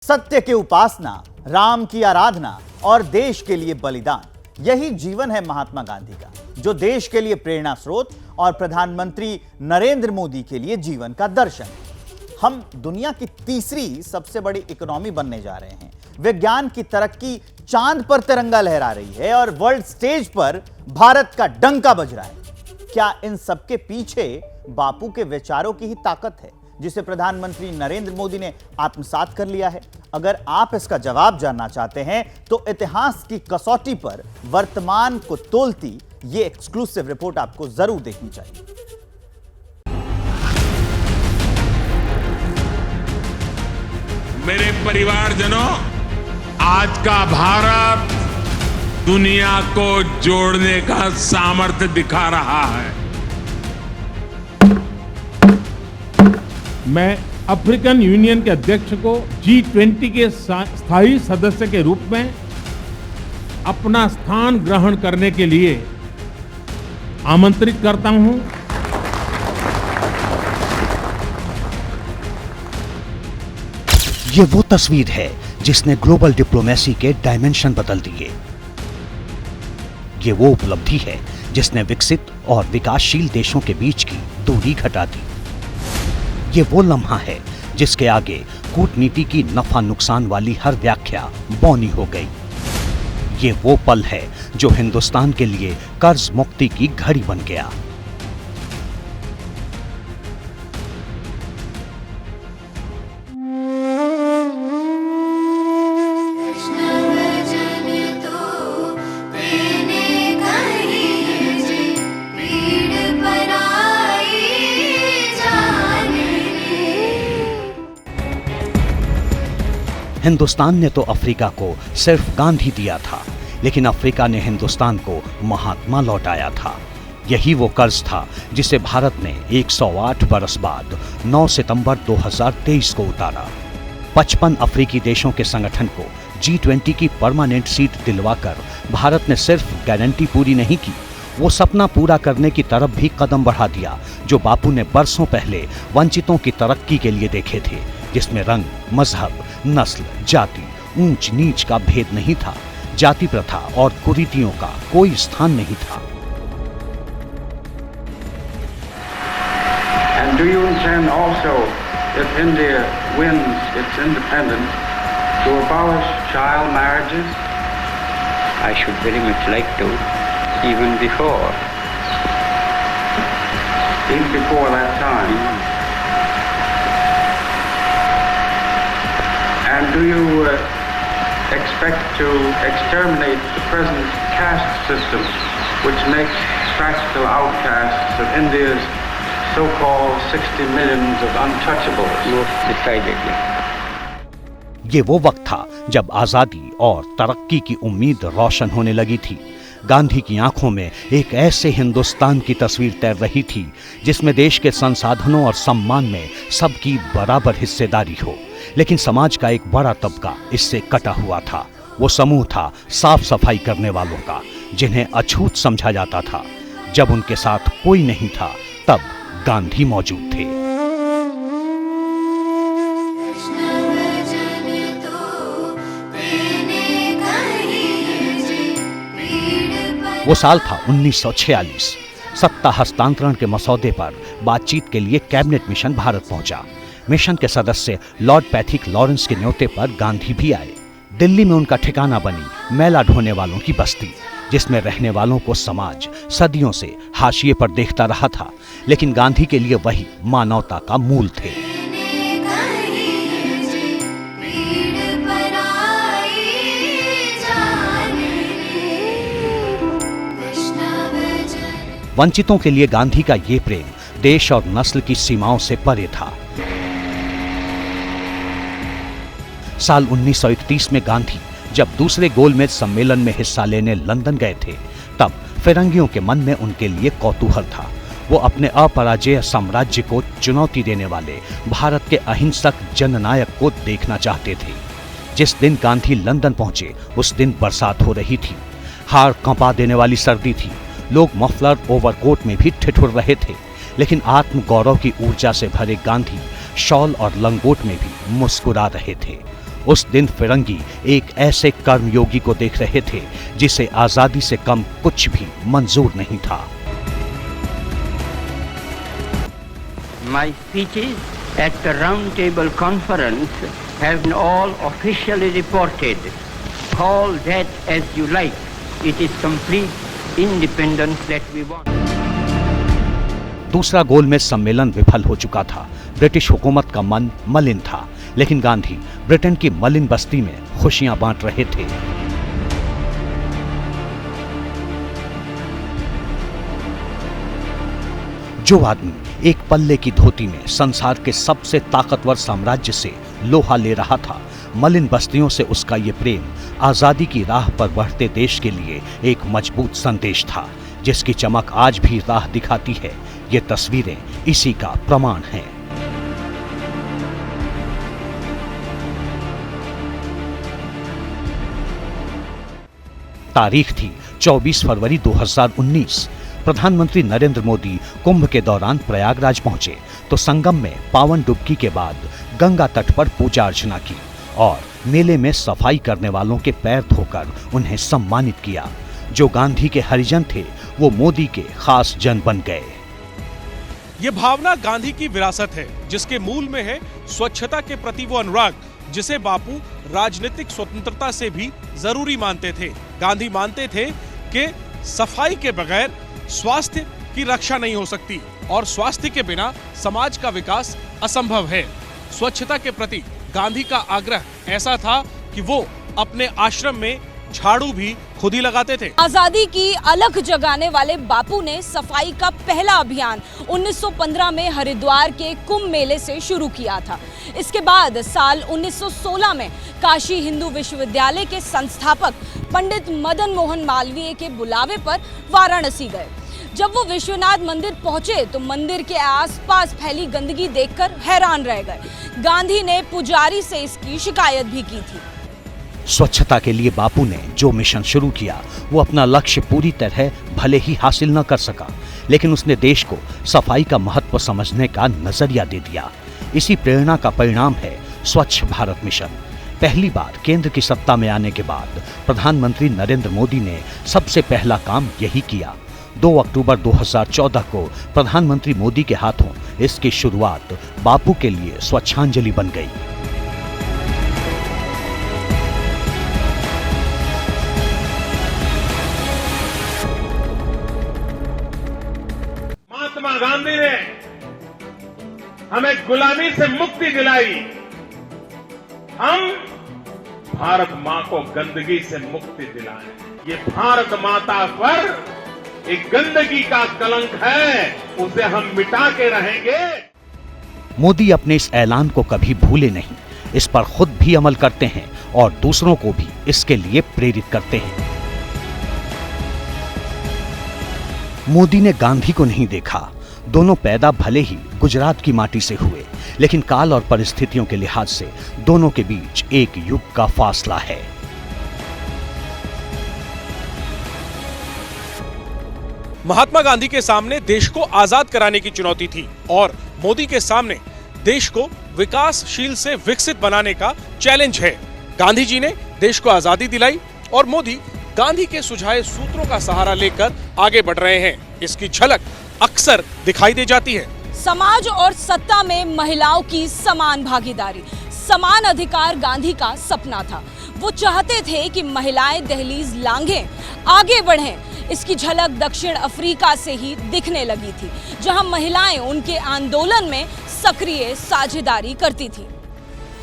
सत्य की उपासना, राम की आराधना और देश के लिए बलिदान, यही जीवन है महात्मा गांधी का, जो देश के लिए प्रेरणा स्रोत और प्रधानमंत्री नरेंद्र मोदी के लिए जीवन का दर्शन। हम दुनिया की तीसरी सबसे बड़ी इकोनॉमी बनने जा रहे हैं। विज्ञान की तरक्की चांद पर तिरंगा लहरा रही है और वर्ल्ड स्टेज पर भारत का डंका बज रहा है। क्या इन सबके पीछे बापू के विचारों की ही ताकत है, जिसे प्रधानमंत्री नरेंद्र मोदी ने आत्मसात कर लिया है? अगर आप इसका जवाब जानना चाहते हैं तो इतिहास की कसौटी पर वर्तमान को तोलती ये एक्सक्लूसिव रिपोर्ट आपको जरूर देखनी चाहिए। मेरे परिवारजनों, आज का भारत दुनिया को जोड़ने का सामर्थ्य दिखा रहा है। मैं अफ्रीकन यूनियन के अध्यक्ष को G20 के स्थायी सदस्य के रूप में अपना स्थान ग्रहण करने के लिए आमंत्रित करता हूं। ये वो तस्वीर है जिसने ग्लोबल डिप्लोमेसी के डायमेंशन बदल दिए। ये वो उपलब्धि है जिसने विकसित और विकासशील देशों के बीच की दूरी घटा दी। ये वो लम्हा है जिसके आगे कूटनीति की नफा नुकसान वाली हर व्याख्या बौनी हो गई। ये वो पल है जो हिंदुस्तान के लिए कर्ज मुक्ति की घड़ी बन गया। हिंदुस्तान ने तो अफ्रीका को सिर्फ गांधी दिया था, लेकिन अफ्रीका ने हिंदुस्तान को महात्मा लौटाया था। यही वो कर्ज था जिसे भारत ने 108 बरस बाद 9 सितंबर 2023 को उतारा। 55 अफ्रीकी देशों के संगठन को G20 की परमानेंट सीट दिलवाकर भारत ने सिर्फ गारंटी पूरी नहीं की, वो सपना पूरा करने की तरफ भी कदम बढ़ा दिया जो बापू ने बरसों पहले वंचितों की तरक्की के लिए देखे थे, जिसमें रंग, मजहब, नस्ल, जाति, ऊंच नीच का भेद नहीं था, जाति प्रथा और कुरीतियों का कोई स्थान नहीं था। And do you intend also, if India wins its independence, to abolish child marriages? I should very much like to, even before that time. And do you expect to exterminate the present caste system, which makes practical outcasts of India's so-called 60 millions of untouchables? Most decidedly. ये वो वक्त था जब आजादी और तरक्की की उम्मीद रोशन होने लगी थी। गांधी की आंखों में एक ऐसे हिंदुस्तान की तस्वीर तैर रही थी जिसमें देश के संसाधनों और सम्मान में सबकी बराबर हिस्सेदारी हो। लेकिन समाज का एक बड़ा तबका इससे कटा हुआ था। वो समूह था साफ सफाई करने वालों का, जिन्हें अछूत समझा जाता था। जब उनके साथ कोई नहीं था, तब गांधी मौजूद थे। वो साल था 1946। सत्ता हस्तांतरण के मसौदे पर बातचीत के लिए कैबिनेट मिशन भारत पहुंचा। मिशन के सदस्य लॉर्ड पैथिक लॉरेंस के न्योते पर गांधी भी आए। दिल्ली में उनका ठिकाना बनी मैला ढोने वालों की बस्ती, जिसमें रहने वालों को समाज सदियों से हाशिए पर देखता रहा था, लेकिन गांधी के लिए वही मानवता का मूल थे। वंचितों के लिए गांधी का ये प्रेम देश और नस्ल की सीमाओं से परे था। साल 1931 में गांधी जब दूसरे गोलमेज सम्मेलन में हिस्सा लेने लंदन गए थे, तब फिरंगियों के मन में उनके लिए कौतूहल था। वो अपने अपराजेय साम्राज्य को चुनौती देने वाले भारत के अहिंसक जननायक को देखना चाहते थे। जिस दिन गांधी लंदन पहुंचे, उस दिन बरसात हो रही थी। हाड़ कंपा देने वाली सर्दी थी। लोग मफलर ओवरकोट में भी ठिठुर रहे थे, लेकिन आत्म गौरव की ऊर्जा से भरे गांधी शॉल और लंगोट में भी मुस्कुरा रहे थे। उस दिन फिरंगी एक ऐसे कर्मयोगी को देख रहे थे जिसे आजादी से कम कुछ भी मंजूर नहीं था। My speeches at the Round Table Conference have been all officially reported. Call that as you like. It is complete independence that we want. दूसरा गोलमेज सम्मेलन विफल हो चुका था। ब्रिटिश हुकूमत का मन मलिन था, लेकिन गांधी ब्रिटेन की मलिन बस्ती में खुशियां बांट रहे थे। जो आदमी एक पल्ले की धोती में संसार के सबसे ताकतवर साम्राज्य से लोहा ले रहा था, मलिन बस्तियों से उसका ये प्रेम आजादी की राह पर बढ़ते देश के लिए एक मजबूत संदेश था, जिसकी चमक आज भी राह दिखाती है। ये तस्वीरें इसी का प्रमाण हैं। तारीख थी 24 फरवरी 2019। प्रधानमंत्री नरेंद्र मोदी कुंभ के दौरान प्रयागराज पहुंचे तो संगम में पावन डुबकी के बाद गंगा तट पर पूजा अर्चना की और मेले में सफाई करने वालों के पैर धोकर उन्हें सम्मानित किया। जो गांधी के हरिजन थे वो मोदी के खास जन बन गए। ये भावना गांधी की विरासत है, जिसके मूल में है स्वच्छता के प्रति वो अनुराग जिसे बापू राजनीतिक स्वतंत्रता से भी जरूरी मानते थे। गांधी मानते थे कि सफाई के बगैर स्वास्थ्य की रक्षा नहीं हो सकती और स्वास्थ्य के बिना समाज का विकास असंभव है। स्वच्छता के प्रति गांधी का आग्रह ऐसा था कि वो अपने आश्रम में झाड़ू भी खुद ही लगाते थे। आजादी की अलख जगाने वाले बापू ने सफाई का पहला अभियान 1915 में हरिद्वार के कुंभ मेले से शुरू किया था। इसके बाद साल 1916 में काशी हिंदू विश्वविद्यालय के संस्थापक पंडित मदन मोहन मालवीय के बुलावे पर वाराणसी गए। जब वो विश्वनाथ मंदिर पहुंचे तो मंदिर के आसपास फैली गंदगी देखकर हैरान रह गए। गांधी ने पुजारी से इसकी शिकायत भी की थी। स्वच्छता के लिए बापू ने जो मिशन शुरू किया वो अपना लक्ष्य पूरी तरह भले ही हासिल न कर सका, लेकिन उसने देश को सफाई का महत्व समझने का नजरिया दे दिया। इसी प्रेरणा का परिणाम है स्वच्छ भारत मिशन। पहली बार केंद्र की सत्ता में आने के बाद प्रधानमंत्री नरेंद्र मोदी ने सबसे पहला काम यही किया। 2 अक्टूबर 2014 को प्रधानमंत्री मोदी के हाथों इसकी शुरुआत बापू के लिए स्वच्छांजलि बन गई। महात्मा गांधी ने हमें गुलामी से मुक्ति दिलाई। हम भारत मां को गंदगी से मुक्ति दिलाएं। ये भारत माता पर एक गंदगी का कलंक है, उसे हम मिटा के रहेंगे। मोदी अपने इस ऐलान को कभी भूले नहीं, इस पर खुद भी अमल करते हैं और दूसरों को भी इसके लिए प्रेरित करते हैं। मोदी ने गांधी को नहीं देखा। दोनों पैदा भले ही गुजरात की माटी से हुए, लेकिन काल और परिस्थितियों के लिहाज से दोनों के बीच एक युग का फासला है। महात्मा गांधी के सामने देश को आजाद कराने की चुनौती थी और मोदी के सामने देश को विकासशील से विकसित बनाने का चैलेंज है। गांधी जी ने देश को आजादी दिलाई और मोदी गांधी के सुझाए सूत्रों का सहारा लेकर आगे बढ़ रहे हैं। इसकी झलक अक्सर दिखाई दे जाती है। समाज और सत्ता में महिलाओं की समान भागीदारी, समान अधिकार गांधी का सपना था। वो चाहते थे कि महिलाएं दहलीज लांघें, आगे बढ़ें। इसकी झलक दक्षिण अफ्रीका से ही दिखने लगी थी, जहां महिलाएं उनके आंदोलन में सक्रिय साझेदारी करती थी।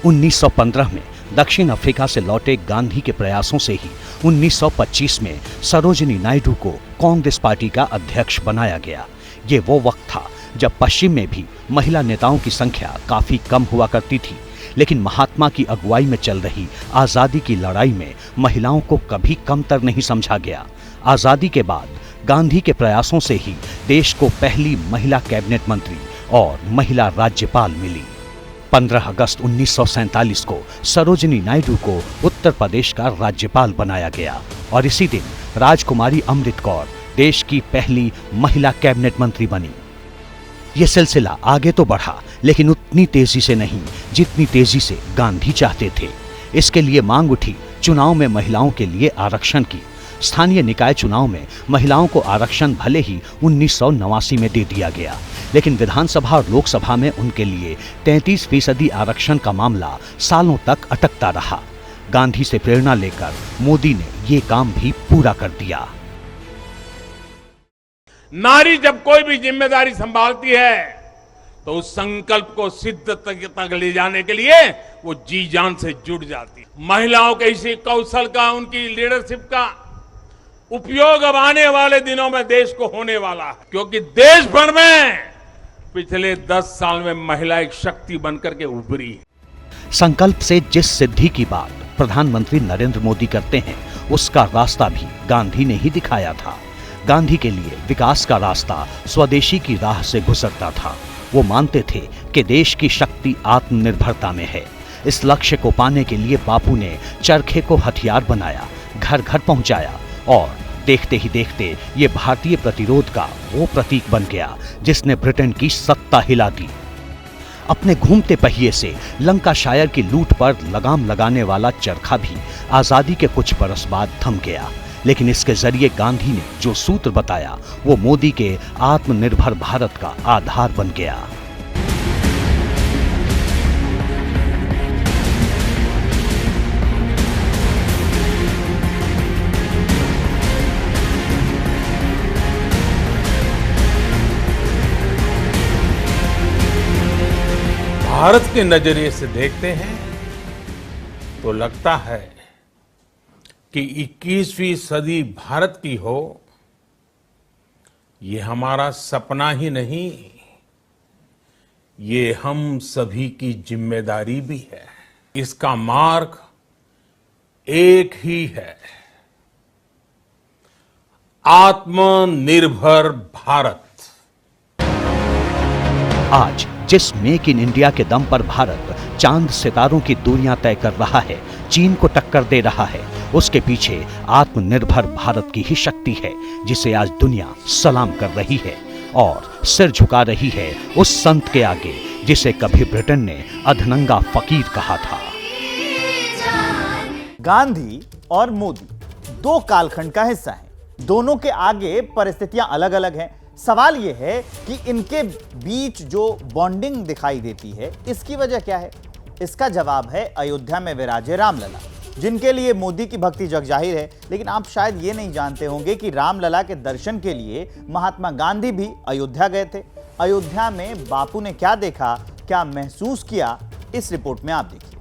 1915 में दक्षिण अफ्रीका से लौटे गांधी के प्रयासों से ही 1925 में सरोजिनी नायडू को कांग्रेस पार्टी का अध्यक्ष बनाया गया। ये वो वक्त था जब पश्चिम में भी महिला नेताओं की संख्या काफी कम हुआ करती थी, लेकिन महात्मा की अगुवाई में चल रही आजादी की लड़ाई में महिलाओं को कभी कमतर नहीं समझा गया। आजादी के बाद गांधी के प्रयासों से ही देश को पहली महिला कैबिनेट मंत्री और महिला राज्यपाल मिली। 15 अगस्त 1947 को सरोजिनी नायडू को उत्तर प्रदेश का राज्यपाल बनाया गया और इसी दिन राजकुमारी अमृत कौर देश की पहली महिला कैबिनेट मंत्री बनी। यह सिलसिला आगे तो बढ़ा, लेकिन उतनी तेजी से नहीं जितनी तेजी से गांधी चाहते थे। इसके लिए मांग उठी चुनाव में महिलाओं के लिए आरक्षण की। स्थानीय निकाय चुनाव में महिलाओं को आरक्षण भले ही 1989 में दे दिया गया, लेकिन विधानसभा और लोकसभा में उनके लिए 33% आरक्षण का मामला सालों तक अटकता रहा। गांधी से प्रेरणा लेकर मोदी ने ये काम भी पूरा कर दिया। नारी जब कोई भी जिम्मेदारी संभालती है तो उस संकल्प को सिद्ध तक ले जाने के लिए वो जी जान से जुट जाती है। महिलाओं के इसी कौशल का, उनकी लीडरशिप का उपयोग अब आने वाले दिनों में देश को होने वाला है, क्योंकि देश भर में पिछले 10 साल में महिला एक शक्ति बनकर के उभरी है। संकल्प से जिस सिद्धि की बात प्रधानमंत्री नरेंद्र मोदी करते हैं, उसका रास्ता भी गांधी ने ही दिखाया था। गांधी के लिए विकास का रास्ता स्वदेशी की राह से गुजरता था। वो मानते थे कि देश की शक्ति आत्मनिर्भरता में है। इस लक्ष्य को पाने के लिए बापू ने चरखे को हथियार बनाया, घर घर पहुंचाया और देखते ही देखते ये भारतीय प्रतिरोध का वो प्रतीक बन गया जिसने ब्रिटेन की सत्ता हिला दी। अपने घूमते पहिए से लंकाशायर की लूट पर लगाम लगाने वाला चरखा भी आजादी के कुछ बरस बाद थम गया, लेकिन इसके जरिए गांधी ने जो सूत्र बताया वो मोदी के आत्मनिर्भर भारत का आधार बन गया। भारत के नजरिए से देखते हैं तो लगता है कि 21वीं सदी भारत की हो, ये हमारा सपना ही नहीं, ये हम सभी की जिम्मेदारी भी है। इसका मार्ग एक ही है, आत्मनिर्भर भारत। आज जिस मेक इन इंडिया के दम पर भारत चांद सितारों की दूरियां तय कर रहा है, चीन को टक्कर दे रहा है, उसके पीछे आत्मनिर्भर भारत की ही शक्ति है, जिसे आज दुनिया सलाम कर रही है और सिर झुका रही है उस संत के आगे जिसे कभी ब्रिटेन ने अधनंगा फकीर कहा था। गांधी और मोदी दो कालखंड का हिस्सा हैं। दोनों के आगे परिस्थितियां अलग अलग हैं। सवाल यह है कि इनके बीच जो बॉन्डिंग दिखाई देती है, इसकी वजह क्या है? इसका जवाब है अयोध्या में विराजे रामलला, जिनके लिए मोदी की भक्ति जग जाहिर है। लेकिन आप शायद ये नहीं जानते होंगे कि रामलला के दर्शन के लिए महात्मा गांधी भी अयोध्या गए थे। अयोध्या में बापू ने क्या देखा, क्या महसूस किया, इस रिपोर्ट में आप देखिए।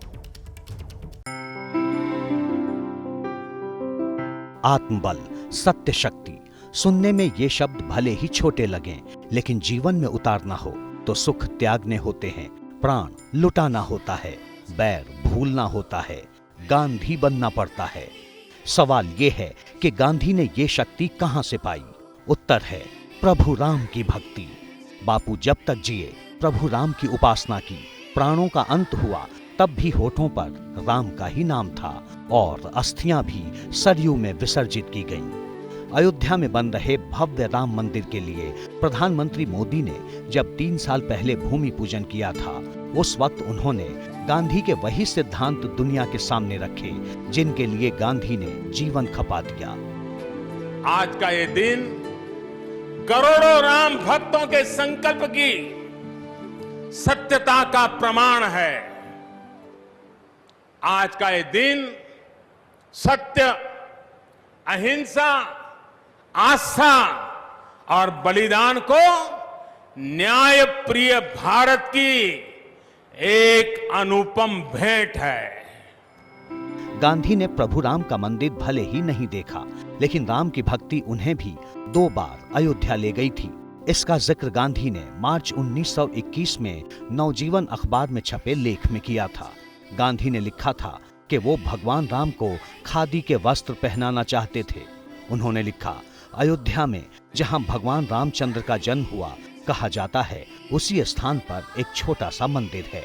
आत्मबल, सत्य शक्ति, सुनने में ये शब्द भले ही छोटे लगें, लेकिन जीवन में उतारना हो तो सुख त्यागने होते हैं, प्राण लुटाना होता है, बैर भूलना होता है, गांधी बनना पड़ता है। सवाल ये है कि गांधी ने ये शक्ति कहां से पाई? उत्तर है प्रभु राम की भक्ति। बापू जब तक जिए प्रभु राम की उपासना की। प्राणों का अंत हुआ तब भी होठों पर राम का ही नाम था और अस्थियां भी सरयू में विसर्जित की गईं। अयोध्या में बन रहे भव्य राम मंदिर के लिए प्रधानमंत्री मोदी ने जब 3 साल पहले भूमि पूजन किया था, उस वक्त उन्होंने गांधी के वही सिद्धांत दुनिया के सामने रखे जिनके लिए गांधी ने जीवन खपा दिया। आज का ये दिन करोड़ों राम भक्तों के संकल्प की सत्यता का प्रमाण है। आज का ये दिन सत्य, अहिंसा, आस्था और बलिदान को न्याय प्रिय भारत की एक अनुपम भेंट है। गांधी ने प्रभु राम का मंदिर भले ही नहीं देखा, लेकिन राम की भक्ति उन्हें भी 2 बार अयोध्या ले गई थी। इसका जिक्र गांधी ने मार्च 1921 में नवजीवन अखबार में छपे लेख में किया था। गांधी ने लिखा था कि वो भगवान राम को खादी के वस्त्र पहनाना चाहते थे। उन्होंने लिखा, अयोध्या में जहां भगवान रामचंद्र का जन्म हुआ, कहा जाता है उसी स्थान पर एक छोटा सा मंदिर है।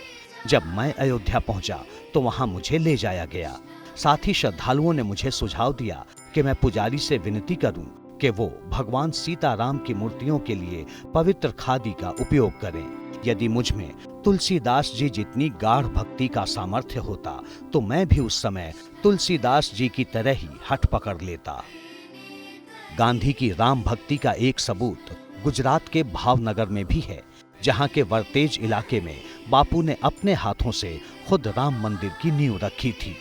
जब मैं अयोध्या पहुंचा तो वहां मुझे ले जाया गया। साथ ही श्रद्धालुओं ने मुझे सुझाव दिया कि मैं पुजारी से विनती करूं कि वो भगवान सीताराम की मूर्तियों के लिए पवित्र खादी का उपयोग करें। यदि मुझ में तुलसीदास जी जितनी गाढ़ भक्ति का सामर्थ्य होता तो मैं भी उस समय तुलसीदास जी की तरह ही हठ पकड़ लेता। गांधी की राम भक्ति का एक सबूत गुजरात के भावनगर में भी है, जहां के वरतेज इलाके में बापू ने अपने हाथों से खुद राम मंदिर की नींव रखी थी।